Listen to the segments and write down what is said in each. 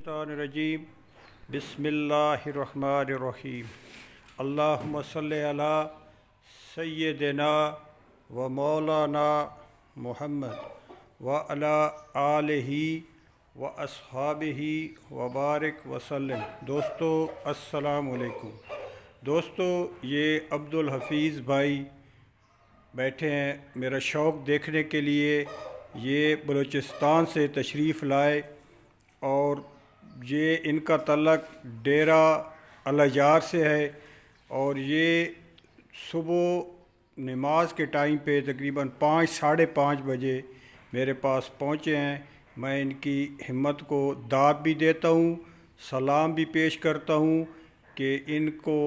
मिनश्शैतानिर्रजीम बिस्मिल्लाहिर्रहमानिर्रहीम अल्लाहुम्मा सल्लि अला सय्यिदिना व मौलाना मुहम्मद व अला आलिही व अस्हाबिही व बारिक वसल्लम। दोस्तों अस्सलामु अलैकुम। दोस्तों ये अब्दुल हफीज़ भाई बैठे हैं मेरा शौक़ देखने के लिए। ये बलूचिस्तान से तशरीफ़ लाए और ये इनका तल्लक डेरा अल-अज़ार से है और ये सुबह नमाज के टाइम पे तकरीबन 5 साढ़े 5 बजे मेरे पास पहुँचे हैं। मैं इनकी हिम्मत को दाद भी देता हूँ, सलाम भी पेश करता हूँ कि इनको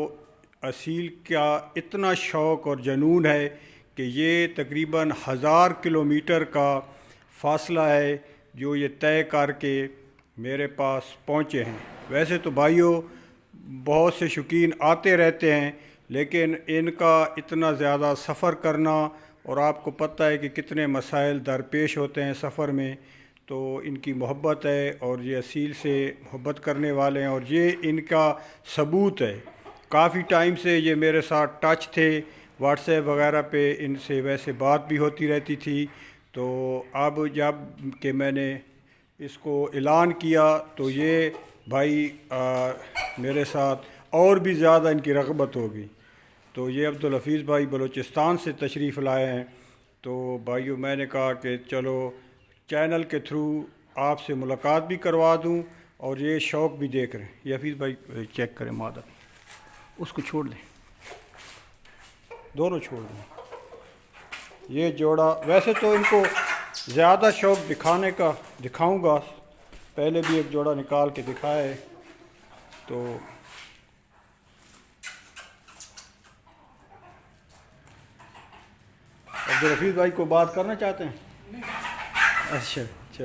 असील का इतना शौक़ और जुनून है कि ये तकरीबन 1000 किलोमीटर का फ़ासला है जो ये तय करके मेरे पास पहुँचे हैं। वैसे तो भाइयों बहुत से शौकीन आते रहते हैं, लेकिन इनका इतना ज़्यादा सफ़र करना और आपको पता है कि कितने मसाइल दरपेश होते हैं सफ़र में, तो इनकी मोहब्बत है और ये असील से मोहब्बत करने वाले हैं और ये इनका सबूत है। काफ़ी टाइम से ये मेरे साथ टच थे, व्हाट्सएप वगैरह पे इनसे वैसे बात भी होती रहती थी। तो अब जब कि मैंने इसको ऐलान किया तो ये भाई मेरे साथ और भी ज़्यादा इनकी रग़बत होगी। तो ये अब्दुल हफीज़ भाई बलूचिस्तान से तशरीफ़ लाए हैं। तो भाइयों मैंने कहा कि चलो चैनल के थ्रू आपसे मुलाकात भी करवा दूं और ये शौक़ भी देख रहे हैं। ये हफीज़ भाई चेक करें, मादा उसको छोड़ दें, दोनों छोड़ दें। ये जोड़ा वैसे तो इनको ज़्यादा शौक़ दिखाने का दिखाऊंगा, पहले भी एक जोड़ा निकाल के दिखाया है। तो अब्दुल हफीज़ भाई को बात करना चाहते हैं? अच्छा अच्छा,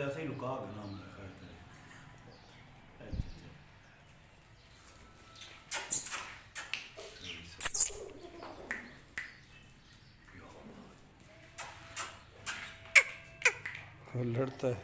ऐसे ही लुका देना मेरा ख्याल है। लड़ता है।